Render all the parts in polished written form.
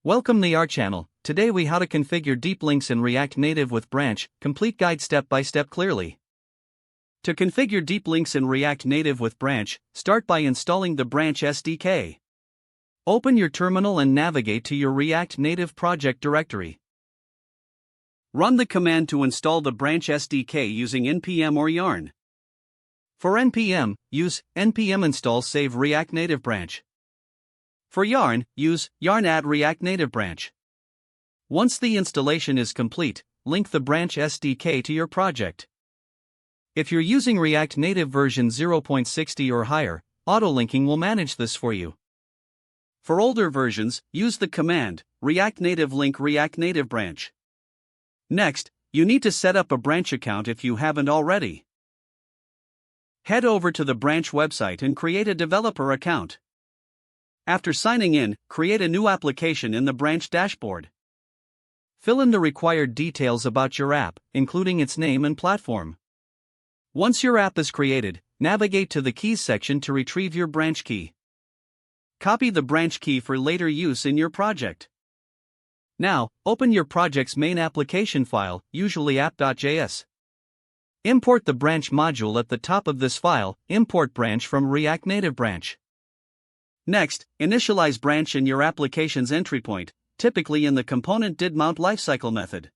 Welcome to our channel. Today we how to configure deep links in React Native with Branch, complete guide step by step clearly. To configure deep links in React Native with Branch, start by installing the Branch SDK. Open your terminal and navigate to your React Native project directory. Run the command to install the Branch SDK using npm or yarn. For npm, use npm install save React Native branch. For yarn, use yarn add React Native branch. Once the installation is complete, link the Branch SDK to your project. If you're using React Native version 0.60 or higher, auto-linking will manage this for you. For older versions, use the command React Native link React Native branch. Next, you need to set up a branch account if you haven't already. Head over to the Branch website and create a developer account. After signing in, create a new application in the Branch dashboard. Fill in the required details about your app, including its name and platform. Once your app is created, navigate to the Keys section to retrieve your branch key. Copy the branch key for later use in your project. Now, open your project's main application file, usually app.js. Import the branch module at the top of this file, import branch from React Native branch. Next, initialize branch in your application's entry point, typically in the component did mount lifecycle method.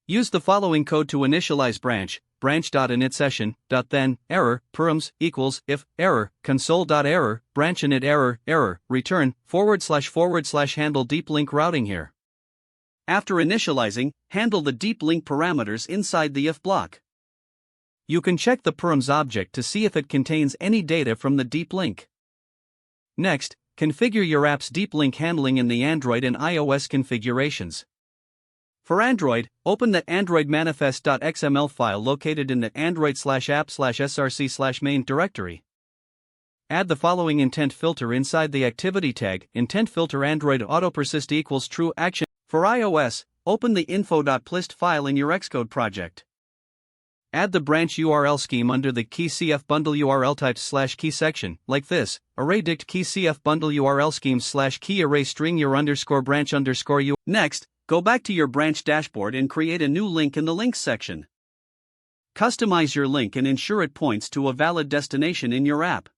Use the following code to initialize branch: branch.init session, then, error, params, equals, if, error, console.error, branch init error, error, return, // handle deep link routing here. After initializing, handle the deep link parameters inside the if block. You can check the params object to see if it contains any data from the deep link. Next, configure your app's deep link handling in the Android and iOS configurations. For Android, open the Android manifest.xml file located in the android/app/src/main directory. Add the following intent filter inside the activity tag: intent filter Android autopersist equals true action. For iOS, open the info.plist file in your Xcode project. Add the branch URL scheme under the key CF bundle URL types /key section, like this: array dict key CF bundle URL schemes /key array string your _branch _u. Next, go back to your branch dashboard and create a new link in the links section. Customize your link and ensure it points to a valid destination in your app.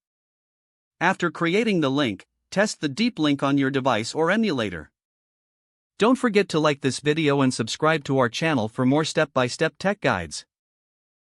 After creating the link, test the deep link on your device or emulator. Don't forget to like this video and subscribe to our channel for more step-by-step tech guides.